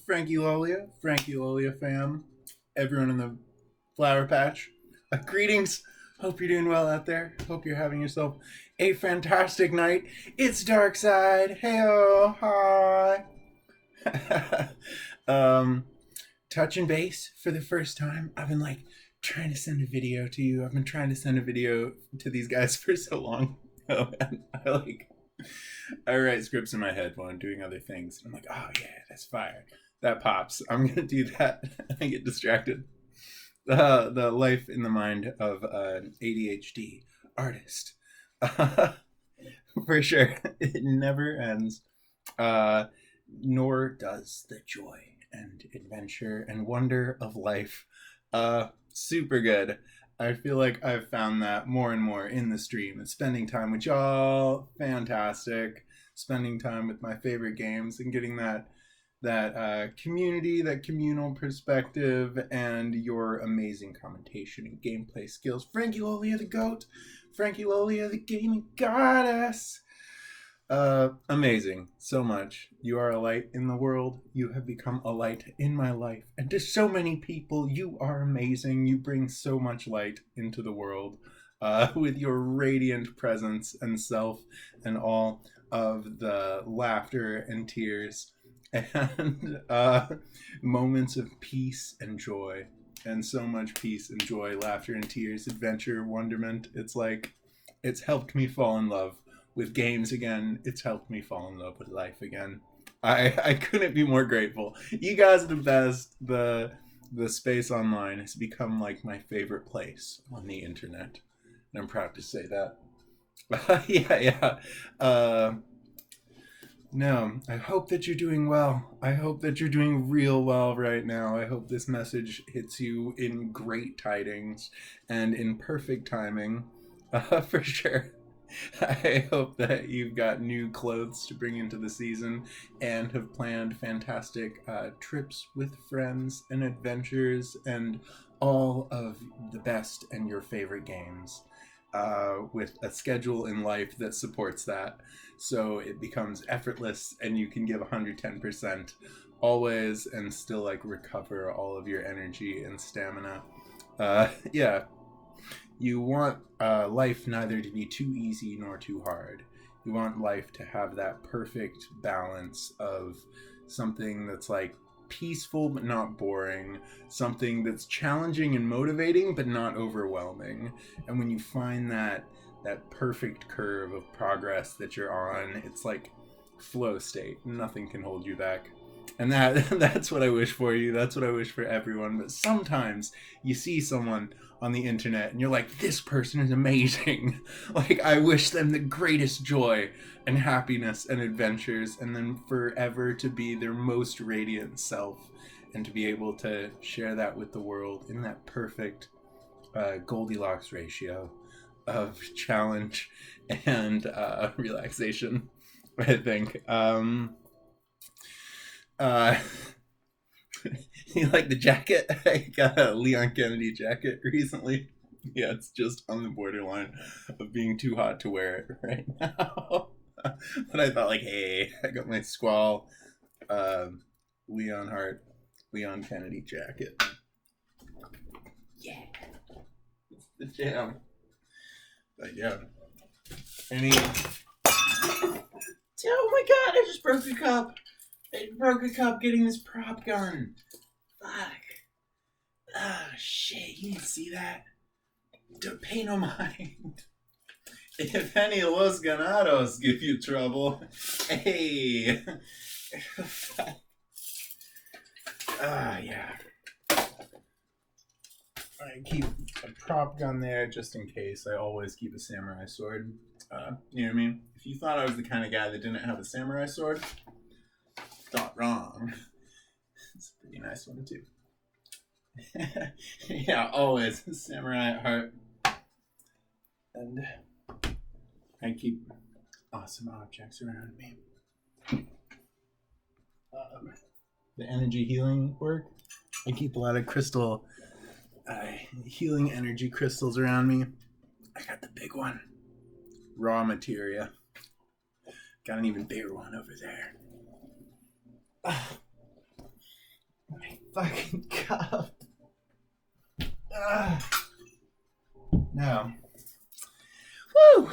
Frankie Lolia fam, everyone in the Flower Patch. Greetings. Hope you're doing well out there. Hope you're having yourself a fantastic night. It's Dark Side. Heyo, hi. um, touching base for the first time. I've been trying to send a video to you. I've been trying to send a video to these guys for so long. Oh, man. I write scripts in my head while I'm doing other things. I'm like, oh yeah, that's fire. That pops. I'm gonna do that. I get distracted. The life in the mind of an ADHD artist. For sure. It never ends. Nor does the joy and adventure and wonder of life. Super good. I feel like I've found that more and more in the stream and spending time with y'all. Fantastic. Spending time with my favorite games and getting that community, that communal perspective, and your amazing commentation and gameplay skills. Frankie Lolia the GOAT. Frankie Lolia the gaming goddess. Amazing. So much. You are a light in the world. You have become a light in my life. And to so many people, you are amazing. You bring so much light into the world with your radiant presence and self and all of the laughter and tears and moments of peace and joy. And so much peace and joy, laughter and tears, adventure, wonderment. It's helped me fall in love with games again. It's helped me fall in love with life again. I couldn't be more grateful. You guys are the best. The space online has become like my favorite place on the internet. And I'm proud to say that. Yeah. No, I hope that you're doing well. I hope that you're doing real well right now. I hope this message hits you in great tidings and in perfect timing. For sure. I hope that you've got new clothes to bring into the season and have planned fantastic trips with friends and adventures and all of the best and your favorite games with a schedule in life that supports that. So it becomes effortless and you can give 110% always and still recover all of your energy and stamina. Yeah. You want life neither to be too easy nor too hard. You want life to have that perfect balance of something that's peaceful but not boring, something that's challenging and motivating but not overwhelming. And when you find that perfect curve of progress that you're on, it's like flow state. Nothing can hold you back. And that's what I wish for you. That's what I wish for everyone. But sometimes you see someone on the internet and you're like, this person is amazing. I wish them the greatest joy and happiness and adventures, and then forever to be their most radiant self and to be able to share that with the world in that perfect Goldilocks ratio of challenge and relaxation, I think. You like the jacket? I got a Leon Kennedy jacket recently. Yeah, it's just on the borderline of being too hot to wear it right now. But I thought hey, I got my Squall Leon Kennedy jacket. Yeah. It's the jam. But yeah. Oh my god, I just broke a cup. I broke a cup getting this prop gun. Fuck. Ah, shit, you didn't see that? Don't pay no mind. If any of Los Ganados give you trouble, hey. Yeah. I keep a prop gun there just in case. I always keep a samurai sword. You know what I mean? If you thought I was the kind of guy that didn't have a samurai sword, thought wrong. It's a pretty nice one too. Yeah, always samurai at heart. And I keep awesome objects around me. The energy healing work. I keep a lot of crystal healing energy crystals around me. I got the big one. Raw materia. Got an even bigger one over there. fucking cup. No. Woo!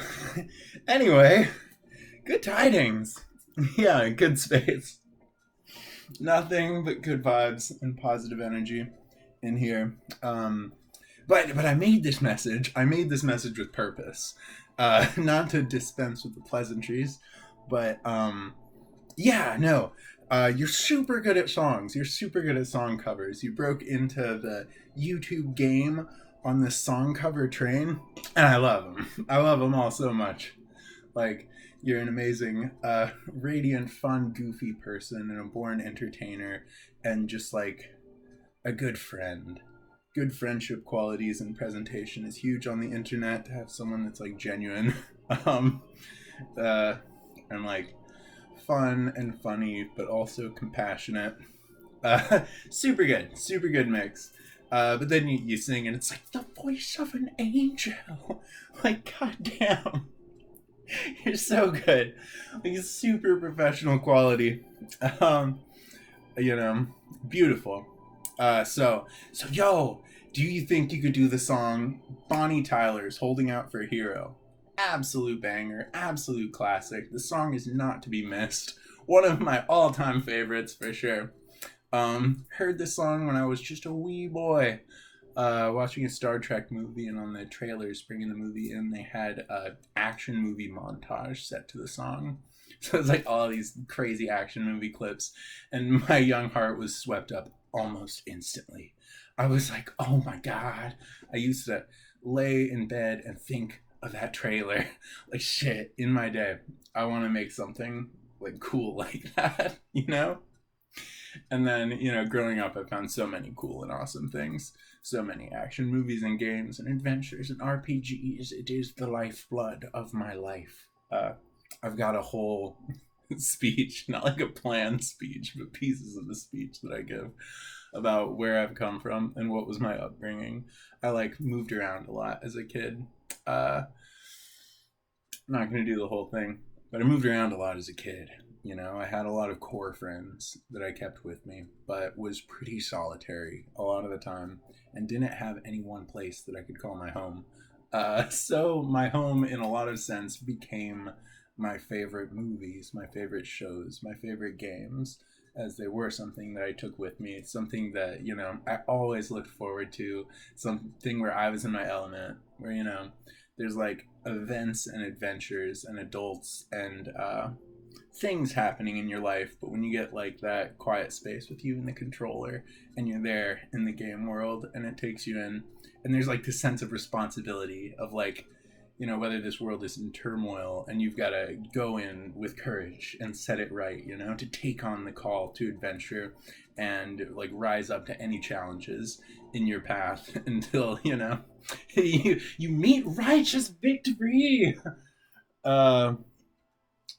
Anyway, good tidings. Yeah, good space. Nothing but good vibes and positive energy in here. But I made this message. I made this message with purpose. Not to dispense with the pleasantries, but yeah, no. You're super good at songs. You're super good at song covers. You broke into the YouTube game on this song cover train, and I love them. I love them all so much. Like, you're an amazing, radiant, fun, goofy person, and a born entertainer, and just like a good friend. Good friendship qualities and presentation is huge on the internet. To have someone that's like genuine, um, and like fun and funny, but also compassionate. Super good mix. But then you sing and it's like the voice of an angel. Like, goddamn, you're so good. Like, super professional quality. Um, you know, beautiful. So yo, do you think you could do the song Bonnie Tyler's "Holding Out for a Hero"? Absolute banger, absolute classic. The song is not to be missed. One of my all-time favorites for sure. Heard this song when I was just a wee boy, watching a Star Trek movie, and on the trailers bringing the movie in, they had a action movie montage set to the song. So it's like all these crazy action movie clips, and my young heart was swept up almost instantly. I was like, oh my god. I used to lay in bed and think of that trailer. Like, shit, in my day, I want to make something like cool like that, you know? And then, growing up, I found so many cool and awesome things. So many action movies and games and adventures and RPGs. It is the lifeblood of my life. I've got a whole speech, not like a planned speech, but pieces of the speech that I give about where I've come from and what was my upbringing. I like moved around a lot as a kid. I'm not going to do the whole thing, but I moved around a lot as a kid. I had a lot of core friends that I kept with me, but was pretty solitary a lot of the time and didn't have any one place that I could call my home. So my home, in a lot of sense, became my favorite movies, my favorite shows, my favorite games, as they were something that I took with me. It's something that, I always looked forward to, something where I was in my element, where, there's like events and adventures and adults and things happening in your life, but when you get like that quiet space with you and the controller and you're there in the game world and it takes you in, and there's like this sense of responsibility of like, whether this world is in turmoil and you've got to go in with courage and set it right, to take on the call to adventure and like rise up to any challenges in your path until, you meet righteous victory.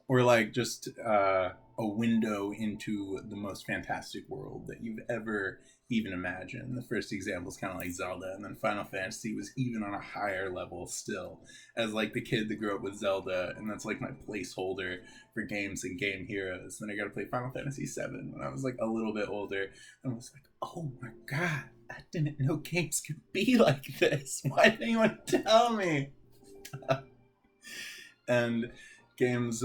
Or like just a window into the most fantastic world that you've ever even imagined. The first example is kind of like Zelda, and then Final Fantasy was even on a higher level still, as like the kid that grew up with Zelda, and that's like my placeholder for games and game heroes. Then I got to play Final Fantasy 7 when I was like a little bit older, and I was like, oh my god, I didn't know games could be like this. Why didn't anyone tell me? And games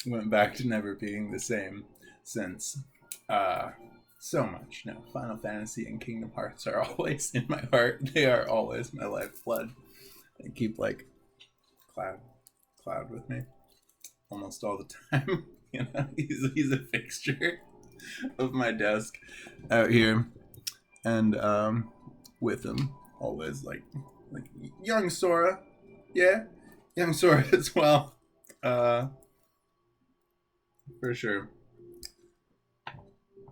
went back to never being the same since. So much. No, Final Fantasy and Kingdom Hearts are always in my heart. They are always my lifeblood. They keep like Cloud with me almost all the time. He's a fixture of my desk out here, and with him always like young Sora, yeah, young Sora as well. For sure.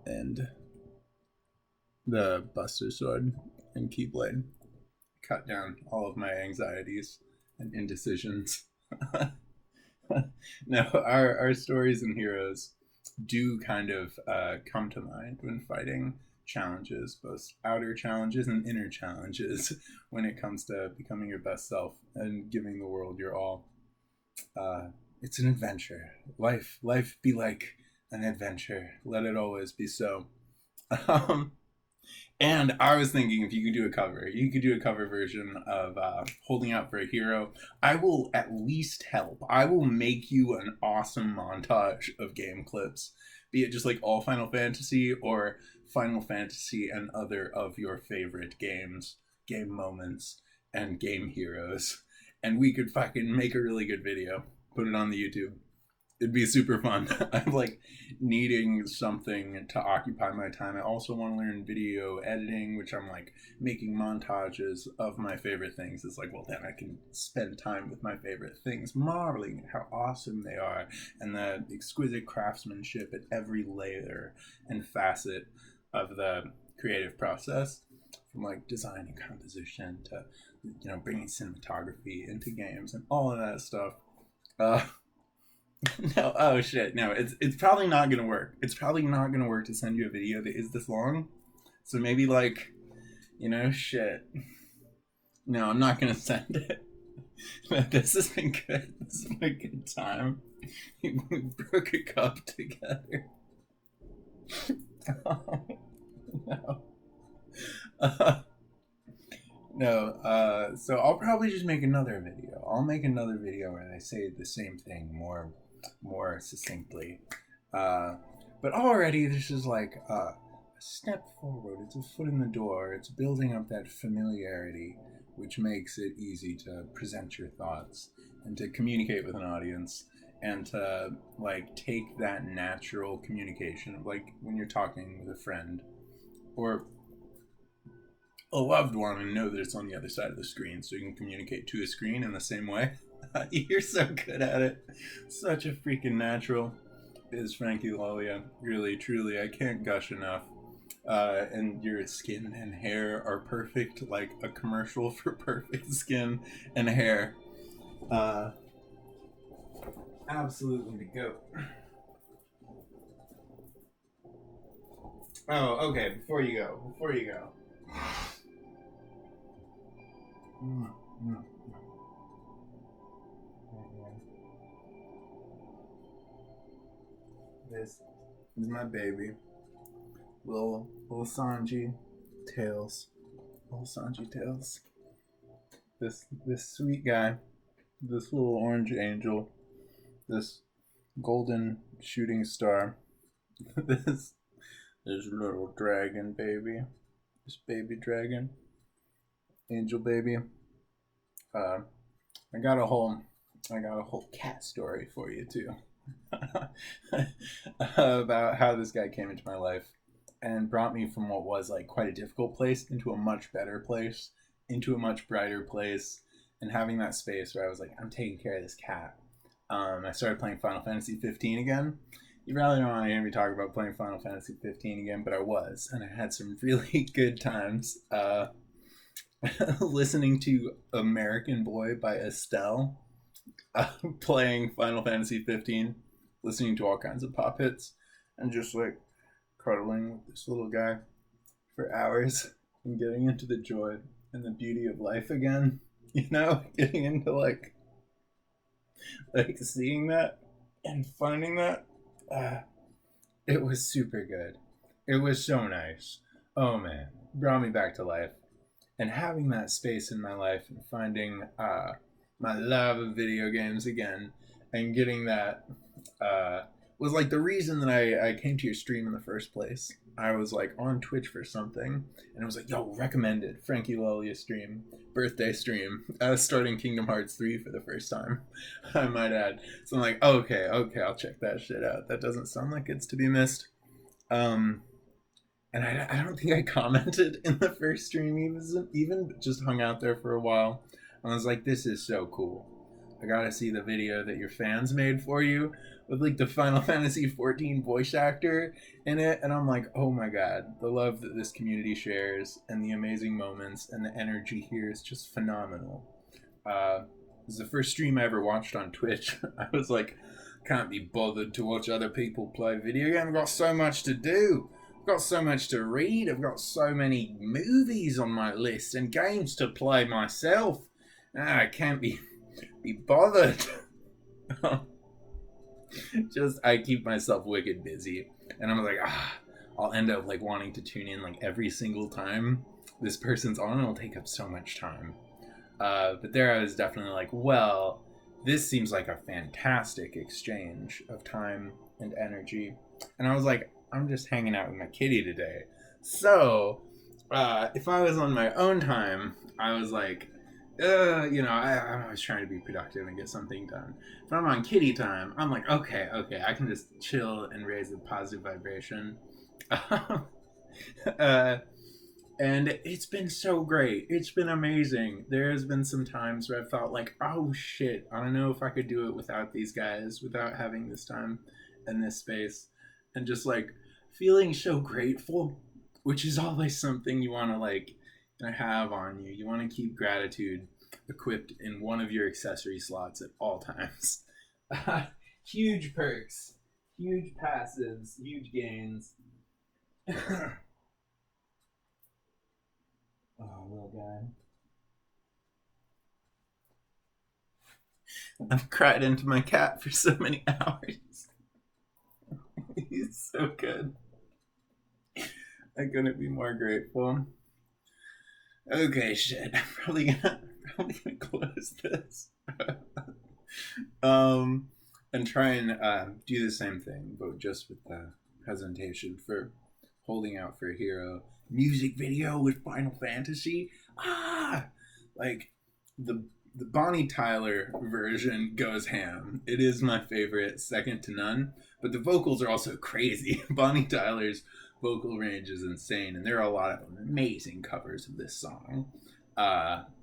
And the Buster Sword and Keyblade cut down all of my anxieties and indecisions. No, our stories and heroes do kind of come to mind when fighting challenges, both outer challenges and inner challenges, when it comes to becoming your best self and giving the world your all. It's an adventure. Life be like an adventure. Let it always be so. And I was thinking if you could do a cover, you could do a cover version of Holding Out for a Hero. I will at least help. I will make you an awesome montage of game clips, be it just like all Final Fantasy or Final Fantasy and other of your favorite games, game moments, and game heroes. And we could fucking make a really good video, put it on the YouTube. It'd be super fun. I'm like needing something to occupy my time. I also want to learn video editing, which I'm like making montages of my favorite things. It's like, well, then I can spend time with my favorite things, marveling at how awesome they are and the exquisite craftsmanship at every layer and facet of the creative process, from like design and composition to, you know, bringing cinematography into games and all of that stuff. No, oh shit, no, it's probably not gonna work. It's probably not gonna work to send you a video that is this long. So maybe like, you know, shit. No, I'm not gonna send it. But this has been good. This has been a good time. We broke a cup together. Oh, no. No, so I'll probably just make another video. I'll make another video where I say the same thing more succinctly. But already this is like a step forward. It's a foot in the door. It's building up that familiarity, which makes it easy to present your thoughts and to communicate with an audience and to like take that natural communication, like when you're talking with a friend or a loved one, and know that it's on the other side of the screen, so you can communicate to a screen in the same way. You're so good at it. Such a freaking natural is Frankie Lolia. Really, truly, I can't gush enough. And your skin and hair are perfect, like a commercial for perfect skin and hair. Absolutely the goat. Oh, okay, before you go. This is my baby, little Sanji Tails, little Sanji Tails. This sweet guy, this little orange angel, this golden shooting star, this little dragon baby, this baby dragon, angel baby. I got a whole cat story for you too. About how this guy came into my life and brought me from what was like quite a difficult place into a much better place, into a much brighter place, and having that space where I was like, I'm taking care of this cat. I started playing Final Fantasy 15 again. You probably don't want to hear me talk about playing Final Fantasy 15 again, but I was, and I had some really good times. Listening to American Boy by Estelle, playing Final Fantasy 15, listening to all kinds of pop hits, and just like cuddling with this little guy for hours and getting into the joy and the beauty of life again. You know, getting into like seeing that and finding that. It was super good. It was so nice. Oh man, brought me back to life. And having that space in my life and finding my love of video games again and getting that was like the reason that I came to your stream in the first place. I was like on Twitch for something and I was like, yo, recommended Frankie Lolia stream, birthday stream. I was starting Kingdom Hearts 3 for the first time, I might add. So I'm like, okay, I'll check that shit out. That doesn't sound like it's to be missed. And I don't think I commented in the first stream, even just hung out there for a while. I was like, this is so cool. I gotta see the video that your fans made for you with like the Final Fantasy 14 voice actor in it. And I'm like, oh my god, the love that this community shares and the amazing moments and the energy here is just phenomenal. This is the first stream I ever watched on Twitch. I was like, can't be bothered to watch other people play video games. I've got so much to do. I've got so much to read. I've got so many movies on my list and games to play myself. I can't be bothered. I keep myself wicked busy. And I'm like, I'll end up like wanting to tune in like every single time this person's on. It'll take up so much time. But there I was definitely like, well, this seems like a fantastic exchange of time and energy. And I was like, I'm just hanging out with my kitty today. So, if I was on my own time, I was like, I'm always trying to be productive and get something done. If I'm on kitty time, I'm like, okay, I can just chill and raise a positive vibration. uh, and it's been so great. It's been amazing. There's been some times where I felt like, oh shit, I don't know if I could do it without these guys, without having this time and this space. And just like feeling so grateful, which is always something you want to like have on you. You want to keep gratitude equipped in one of your accessory slots at all times. Huge perks, huge passives, huge gains. Oh, little guy. I've cried into my cat for so many hours. He's so good. I couldn't be more grateful. Okay, shit. I'm probably gonna close this. And try and do the same thing, but just with the presentation for Holding Out for a Hero music video with Final Fantasy. Like the Bonnie Tyler version goes ham. It is my favorite, second to none. But the vocals are also crazy. Bonnie Tyler's vocal range is insane, and there are a lot of amazing covers of this song.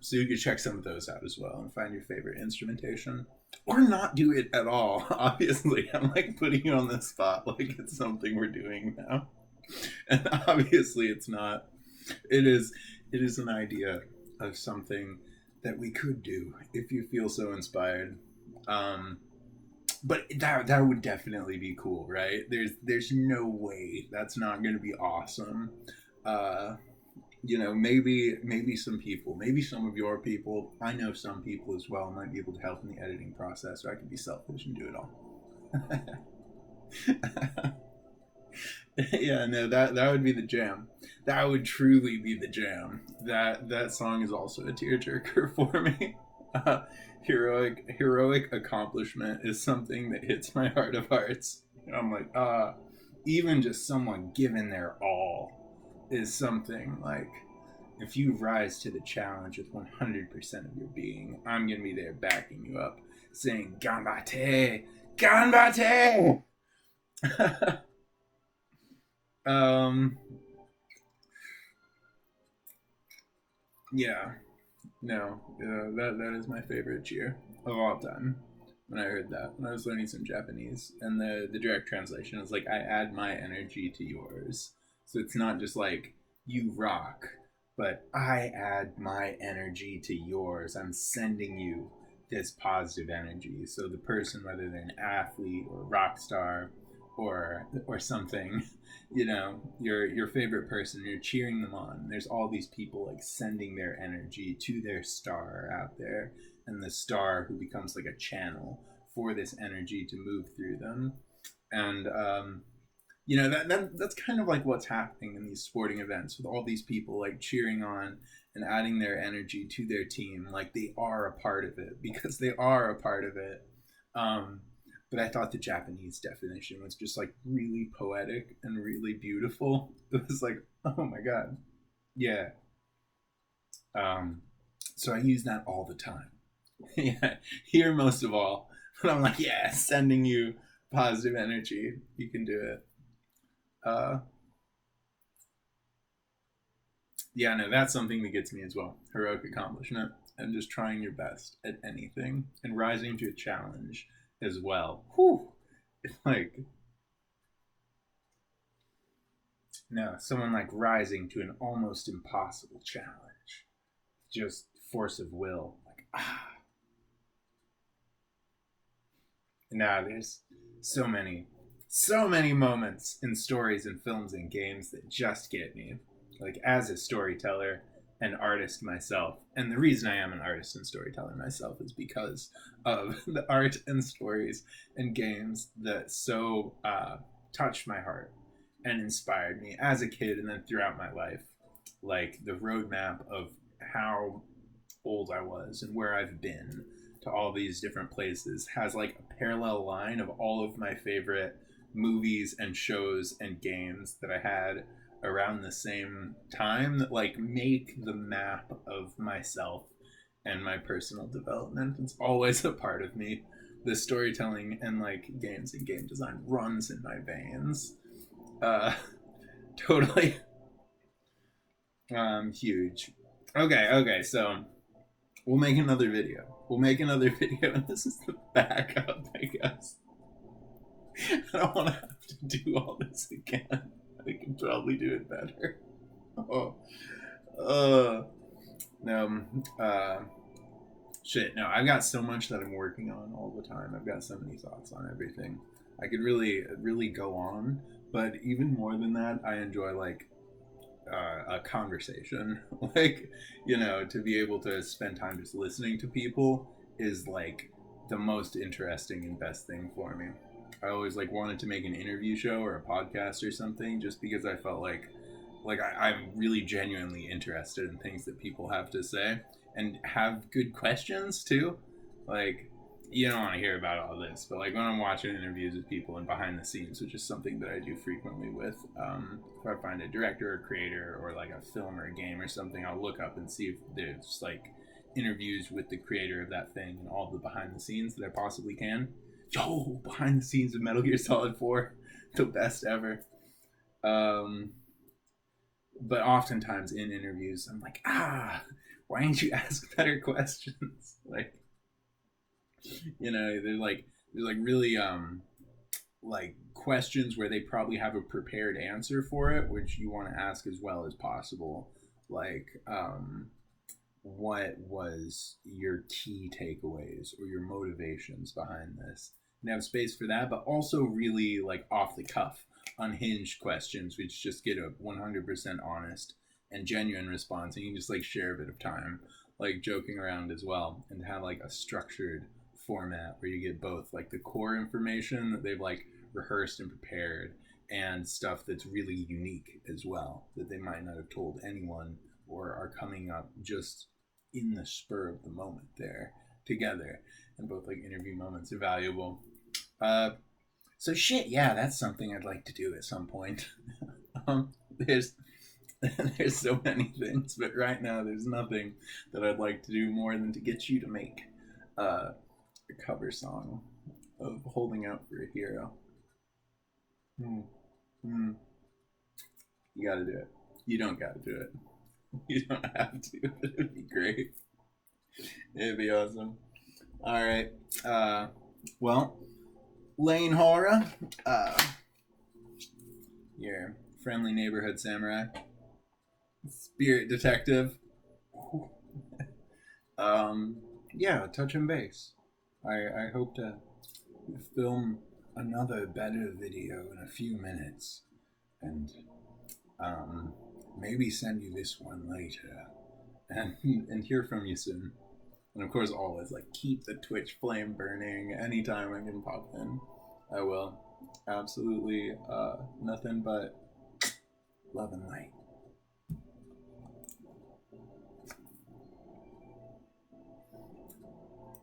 So you can check some of those out as well and find your favorite instrumentation. Or not do it at all. Obviously, I'm like putting you on the spot like it's something we're doing now. And obviously it's not. It is an idea of something that we could do if you feel so inspired. But that would definitely be cool, right? There's no way that's not going to be awesome. Maybe some people, maybe some of your people, I know some people as well might be able to help in the editing process, or I could be selfish and do it all. Yeah, no, that would be the jam. That would truly be the jam. That song is also a tearjerker for me. Heroic accomplishment is something that hits my heart of hearts. I'm like, even just someone giving their all is something like, if you rise to the challenge with 100% of your being, I'm gonna be there backing you up, saying "Ganbate, ganbate." Yeah, no, that is my favorite cheer of all time. When I heard that, when I was learning some Japanese, and the direct translation is like, I add my energy to yours. So it's not just like you rock, but I add my energy to yours. I'm sending you this positive energy. So the person, whether they're an athlete or a rock star or something, your favorite person, you're cheering them on. There's all these people like sending their energy to their star out there, and the star who becomes like a channel for this energy to move through them. And that's kind of like what's happening in these sporting events, with all these people like cheering on and adding their energy to their team, like they are a part of it, because they are a part of it. But I thought the Japanese definition was just like really poetic and really beautiful. It was like, oh my god, yeah. So I use that all the time. Yeah, here most of all. But I'm like, yeah, sending you positive energy. You can do it. Yeah, no, that's something that gets me as well. Heroic accomplishment and just trying your best at anything and rising to a challenge as well. Whew. It's like, no, someone like rising to an almost impossible challenge. Just force of will. Like, Nah, there's so many moments in stories and films and games that just get me. Like, as a storyteller and artist myself, and the reason I am an artist and storyteller myself is because of the art and stories and games that so touch my heart and inspired me as a kid and then throughout my life. Like the roadmap of how old I was and where I've been to all these different places has like a parallel line of all of my favorite movies and shows and games that I had around the same time that like make the map of myself and my personal development. It's always a part of me. The storytelling and like games and game design runs in my veins. Uh totally huge. Okay, so we'll make another video. We'll make another video, and this is the backup, I guess. I don't want to have to do all this again. I can probably do it better. Oh, no, shit. No, I've got so much that I'm working on all the time. I've got so many thoughts on everything. I could really, really go on, but even more than that, I enjoy like a conversation. Like, you know, to be able to spend time just listening to people is like the most interesting and best thing for me. I always like wanted to make an interview show or a podcast or something just because I felt like I'm really genuinely interested in things that people have to say and have good questions too. Like, you don't want to hear about all this, but like when I'm watching interviews with people and behind the scenes, which is something that I do frequently with, if I find a director or creator or like a film or a game or something, I'll look up and see if there's like interviews with the creator of that thing and all the behind the scenes that I possibly can. Yo, behind the scenes of Metal Gear Solid 4, the best ever. But oftentimes in interviews, I'm like, why didn't you ask better questions? Like, you know, there's really like questions where they probably have a prepared answer for it, which you want to ask as well as possible. Like, what was your key takeaways or your motivations behind this? And have space for that, but also really like off the cuff, unhinged questions, which just get a 100% honest and genuine response, and you can just like share a bit of time, like joking around as well, and have like a structured format where you get both like the core information that they've like rehearsed and prepared and stuff that's really unique as well that they might not have told anyone or are coming up just in the spur of the moment there together. And both like interview moments are valuable. So shit, yeah, that's something I'd like to do at some point. There's so many things, but right now there's nothing that I'd like to do more than to get you to make a cover song of Holding Out for a Hero. You gotta do it. You don't gotta do it. You don't have to, but it'd be great. It'd be awesome. Alright. Well, Lane Hora, your friendly neighborhood samurai, spirit detective. Yeah, touching base. I hope to film another better video in a few minutes, and maybe send you this one later, and hear from you soon. And of course, always like keep the Twitch flame burning anytime I can pop in. I will. Absolutely nothing but love and light.